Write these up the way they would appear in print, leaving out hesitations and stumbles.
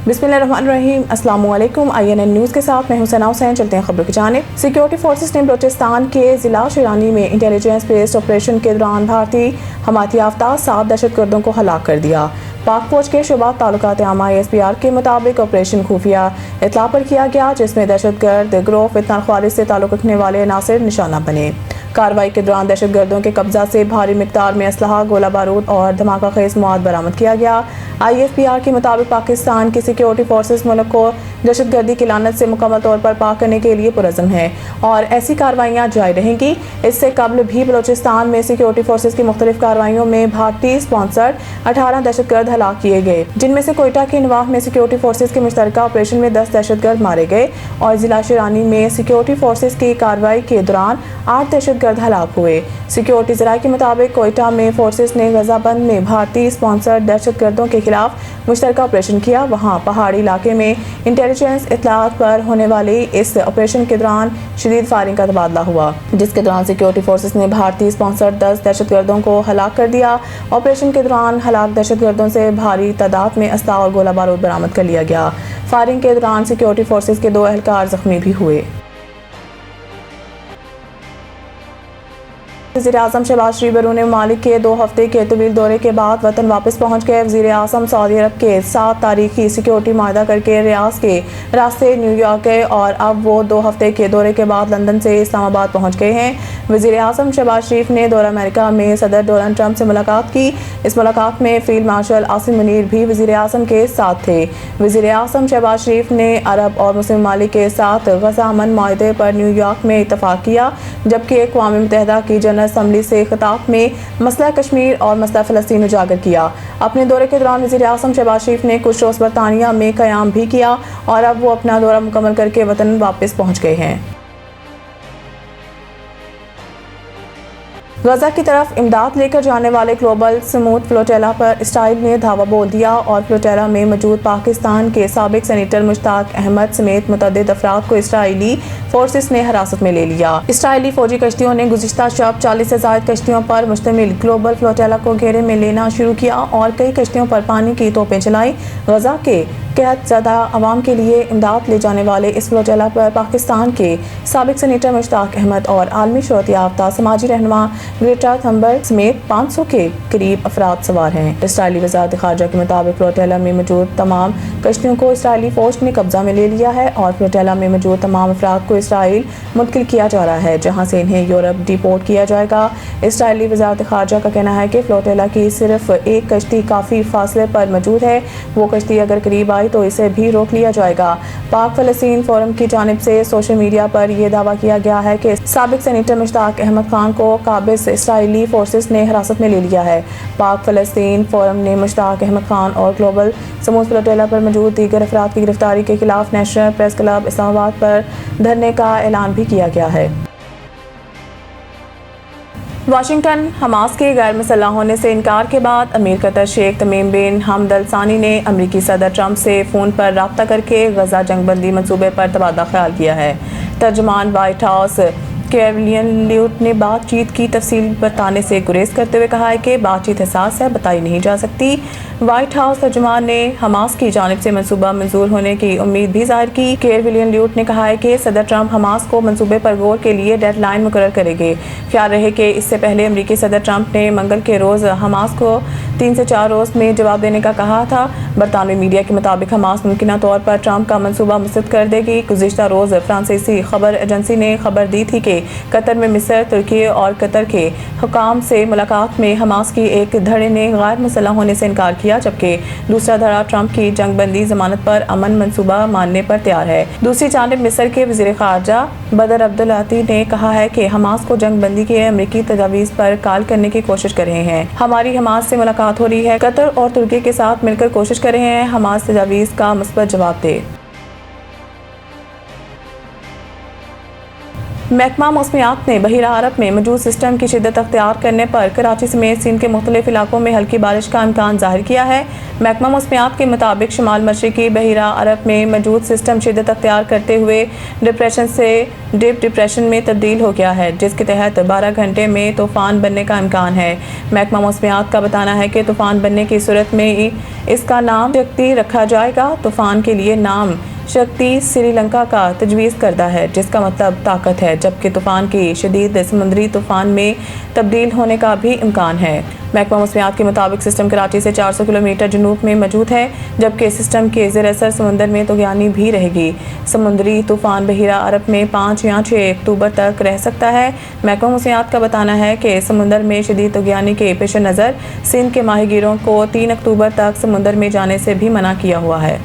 बिस्मिल्लाहिर्रहमानिर्रहीम। अस्सलामु अलैकुम। INN न्यूज़ के साथ मैं हूं सना हुसैन। चलते हैं खबरों की जानिब। सिक्योरिटी फोर्सेस ने बलूचिस्तान के ज़िला शिरानी में इंटेलिजेंस बेस्ड ऑपरेशन के दौरान भारतीय हमायत याफ्ता 7 दहशतगर्दों को हलाक कर दिया। पाक फौज के शुबा ताल्लुकात आमा ISPR के मुताबिक ऑपरेशन खुफिया इत्तला पर किया गया, जिसमें दहशतगर्द ग्रोह फितना ख्वारिज से ताल्लुक रखने वाले अनासिर निशाना बने। कार्रवाई के दौरान दहशतगर्दों के कब्जा से भारी मिकदार में असलहा, गोला बारूद और धमाका खेज मवाद बरामद किया गया। ISPR के मुताबिक पाकिस्तान की सिक्योरिटी फोर्सेस मुल्क को दहशतगर्दी की लानत से मुकम्मल तौर पर पाक करने के लिए पुरज़म है और ऐसी कार्रवाइयाँ जारी रहेंगी। इससे कबल भी बलूचिस्तान में सिक्योरिटी फोर्सेस की मुख्तलिफ कार्रवाइयों में भारतीय स्पॉन्सर्ड 18 दहशतगर्द हलाक किए गए, जिनमें से कोयटा के नवाह में सिक्योरिटी फोर्सेस के मुश्तरका ऑपरेशन में 10 दहशतगर्द मारे गए और जिला शिरानी में सिक्योरिटी फोर्सेस की कार्रवाई के दौरान 8 दहशतगर्द हलाक हुए। सिक्योरिटी ज़राए के मुताबिक कोयटा में फोर्सेस ने गजाबंद में भारतीय स्पॉन्सर्ड दहशतगर्दों के खिलाफ मुश्तरका ऑपरेशन किया। वहाँ पहाड़ी इलाके में इंटेलिजेंस इत्तलात पर होने वाली इस ऑपरेशन के दौरान शदीद फायरिंग का तबादला हुआ, जिसके दौरान सिक्योरिटी फोर्सेस ने भारतीय स्पॉन्सर्ड 10 दहशतगर्दों को हलाक कर दिया। ऑपरेशन के दौरान हलाक दहशतगर्दों से भारी तादाद में असला और गोला बारूद बरामद कर लिया गया। फायरिंग के दौरान सिक्योरिटी फोर्सेस के 2 एहलकार जख्मी भी हुए। वज़ीर-ए-आज़म शहबाज शरीफ बैरून मुमालिक के 2 हफ्ते के तवील दौरे के बाद वतन वापस पहुँच गए। वज़ीर-ए-आज़म सऊदी अरब के साथ तारीखी सिक्योरिटी माहदा करके रियाद के रास्ते न्यूयॉर्क गए और अब वो 2 हफ्ते के दौरे के बाद लंदन से इस्लामाबाद पहुँच गए हैं। वज़ीर-ए-आज़म शहबाज शरीफ ने दौरा अमेरिका में सदर डोनाल्ड ट्रंप से मुलाकात की। इस मुलाकात में फील्ड मार्शल आसिम मुनीर भी वज़ीर-ए-आज़म के साथ थे। वज़ीर-ए-आज़म शहबाज शरीफ ने अरब और मुस्लिम ममालिक के साथ गज़ा अमन मुआहदे पर न्यूयॉर्क में इत्तफाक किया, जबकि अक़वाम मुत्तहिदा की जनरल असम्बली से खिताब में मसला कश्मीर और मसला फ़लस्तीन उजागर किया। अपने दौरे के दौरान वज़ीर-ए-आज़म शहबाज शरीफ ने कुछ रोज़ बरतानिया में क़याम भी किया और अब वो अपना दौरा मुकम्मल करके वतन वापस पहुँच गए हैं। गजा की तरफ इमदाद लेकर जाने वाले ग्लोबल स्मूथ फ्लोटेला पर इसराइल ने धावा बोल दिया और फ्लोटेला में मौजूद पाकिस्तान के साबिक सेनेटर मुश्ताक अहमद समेत मुतअद्दिद अफराद को इसराइली फोर्सेस ने हिरासत में ले लिया। इसराइली फौजी कश्तियों ने गुज़िश्ता शब 40 से ज़ायद कश्तियों पर मुश्तमिल ग्लोबल फ्लोटेला को घेरे में लेना शुरू किया और कई कश्तियों पर पानी की तोपें चलाई। गजा के कहत ज़दा अवाम के लिए इमदाद ले जाने वाले इस फ्लोटेला पर पाकिस्तान के साबिक सेनेटर मुश्ताक अहमद और आलमी शोहरत याफ्ता समाजी रहनुमा ग्रेटा थंबर्ग समेत 500 के करीब अफराद सवार हैं। इसराइली वज़ारत ख़ारजा के मुताबिक फ्लोटेला में मौजूद तमाम कश्तियों को इसराइली फ़ौज ने कब्जा में ले लिया है और फ्लोटेला में मौजूद तमाम अफराद को इसराइल मुंतकिल किया जा रहा है, जहाँ से इन्हें यूरोप डिपोर्ट किया जाएगा। इसराइली वज़ारत ख़ारजा का कहना है कि फ्लोटेला की सिर्फ एक कश्ती काफ़ी फासले पर मौजूद है। वो कश्ती अगर करीब आई तो इसे भी रोक लिया जाएगा। पाक फ़लस्तीन फोरम की जानिब से सोशल मीडिया पर यह दावा किया गया है कि साबिक सेनेटर मुश्ताक अहमद खान को काबिज इसराइली फोर्सेस ने हिरासत में ले लिया है। पाक फ़लस्तीन फोरम ने मुश्ताक अहमद खान और ग्लोबल स्मूथ फ्लोटेला पर मौजूद दीगर अफराद की गिरफ्तारी के खिलाफ नेशनल प्रेस क्लब इस्लामाबाद पर धरने का ऐलान भी किया गया है। वाशिंगटन हमास के गैर मुसल्लह होने से इनकार के बाद अमीर कतर शेख तमीम बिन हमद अल सानी ने अमरीकी सदर ट्रंप से फ़ोन पर रब्ता करके गजा जंगबंदी मंसूबे पर तबादला ख्याल किया है। तर्जुमान वाइट हाउस कैवलियन ल्यूट ने बातचीत की तफसील बताने से गुरेज करते हुए कहा है कि बातचीत हसास है, बताई नहीं जा सकती। व्हाइट हाउस तर्जुमान ने हमास की जानिब से मंसूबा मंजूर होने की उम्मीद भी जाहिर की। कैवलियन ल्यूट ने कहा है कि सदर ट्रंप हमास को मंसूबे पर गौर के लिए डेडलाइन मुकर्रर करेंगे। ख्याल रहे कि इससे पहले अमरीकी सदर ट्रंप ने मंगल के रोज़ हमास को 3 से 4 रोज़ में जवाब देने का कहा था। बरतानवी मीडिया के मुताबिक हमास मुमकिन तौर पर ट्रंप का मंसूबा मुस्तरद कर देगी। गुज़िश्ता रोज़ फ्रांसीसी खबर एजेंसी ने खबर दी थी कि कतर में मिस्र, तुर्की और कतर के हुकाम से मुलाकात में हमास की एक धड़े ने गैर मुसल्लह होने से इनकार किया, जबकि दूसरा धड़ा ट्रंप की जंगबंदी जमानत पर अमन मंसूबा मानने पर तैयार है। दूसरी जानिब मिस्र के वज़ीर ख़ारजा बदर अब्दुल्लाती ने कहा है कि हमास को जंगबंदी के अमरीकी तजावीज़ पर काल करने की कोशिश कर रहे हैं। हमारी हमास से मुलाकात हो रही है, कतर और तुर्की के साथ मिलकर कोशिश कर रहे हैं हमास तजावीज़ का मुस्बत जवाब दे। محکمہ موسمیات نے بحیرہ عرب میں موجود سسٹم کی شدت اختیار کرنے پر کراچی سمیت سندھ کے مختلف علاقوں میں ہلکی بارش کا امکان ظاہر کیا ہے۔ محکمہ موسمیات کے مطابق شمال مشرقی بحیرہ عرب میں موجود سسٹم شدت اختیار کرتے ہوئے ڈپریشن سے ڈیپ ڈپریشن میں تبدیل ہو گیا ہے، جس کے تحت 12 گھنٹے میں طوفان بننے کا امکان ہے۔ محکمہ موسمیات کا بتانا ہے کہ طوفان بننے کی صورت میں اس کا نام شکتی رکھا جائے گا۔ طوفان کے لیے نام شکتی سری لنکا کا تجویز کردہ ہے، جس کا مطلب طاقت ہے، جبکہ طوفان کی شدید سمندری طوفان میں تبدیل ہونے کا بھی امکان ہے۔ محکمہ موسمیات کے مطابق سسٹم کراچی سے 400 کلومیٹر جنوب میں موجود ہے، جبکہ سسٹم کے زیر اثر سمندر میں طغیانی بھی رہے گی۔ سمندری طوفان بحیرہ عرب میں 5 یا 6 اکتوبر تک رہ سکتا ہے۔ محکمہ موسمیات کا بتانا ہے کہ سمندر میں شدید طغیانی کے پیش نظر سندھ کے ماہی گیروں کو 3 اکتوبر تک سمندر میں جانے سے بھی منع کیا ہوا ہے۔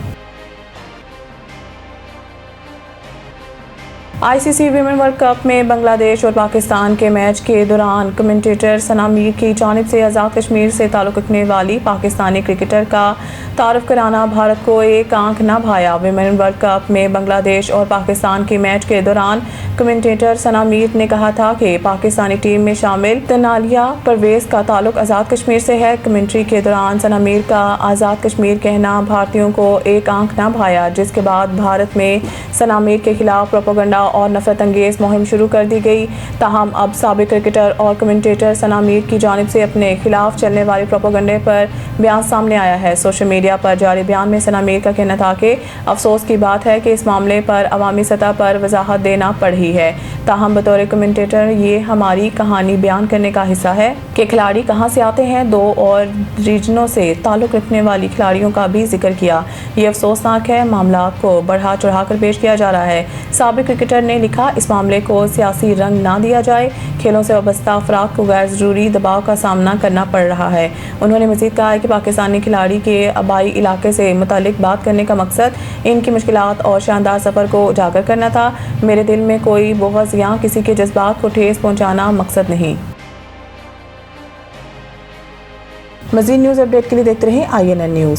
آئی سی سی ویمن ورلڈ کپ میں بنگلہ دیش اور پاکستان کے میچ کے دوران کمنٹیٹر ثنا میر کی جانب سے آزاد کشمیر سے تعلق رکھنے والی پاکستانی کرکٹر کا تعارف کرانا بھارت کو ایک آنکھ نہ بھایا۔ ویمن ورلڈ کپ میں بنگلہ دیش اور پاکستان کے میچ کے دوران کمنٹیٹر ثنا میر نے کہا تھا کہ پاکستانی ٹیم میں شامل تنالیہ پرویز کا تعلق آزاد کشمیر سے ہے۔ کمنٹری کے دوران ثنا میر کا آزاد کشمیر کہنا بھارتیوں کو ایک آنکھ نہ بھایا، جس کے بعد بھارت میں ثنا میر کے خلاف پروپیگنڈا اور نفرت انگیز مہم شروع کر دی گئی۔ تاہم اب سابق کرکٹر اور کمنٹیٹر ثنا میر کی جانب سے اپنے خلاف چلنے والے پروپیگنڈے پر بیان سامنے آیا ہے۔ سوشل میڈیا پر جاری بیان میں ثنا میر کا کہنا تھا کہ افسوس کی بات ہے کہ اس معاملے پر عوامی سطح پر وضاحت دینا پڑی ہے، تاہم بطور کمنٹیٹر یہ ہماری کہانی بیان کرنے کا حصہ ہے کہ کھلاڑی کہاں سے آتے ہیں۔ 2 اور ریجنوں سے تعلق رکھنے والی کھلاڑیوں کا بھی ذکر کیا۔ یہ افسوسناک ہے، معاملات کو بڑھا چڑھا کر پیش کیا جا رہا ہے۔ سابق کرکٹر نے لکھا، اس معاملے کو سیاسی رنگ نہ دیا جائے، کھیلوں سے وابستہ افراد کو غیر ضروری دباؤ کا سامنا کرنا پڑ رہا ہے۔ انہوں نے مزید کہا کہ پاکستانی کھلاڑی کے آبائی علاقے سے متعلق بات کرنے کا مقصد ان کی مشکلات اور شاندار سفر کو اجاگر کرنا تھا۔ میرے دل میں کوئی بغض یا کسی کے جذبات کو ٹھیس پہنچانا مقصد نہیں۔ مزید نیوز اپڈیٹ کے لیے دیکھتے رہیں INN نیوز۔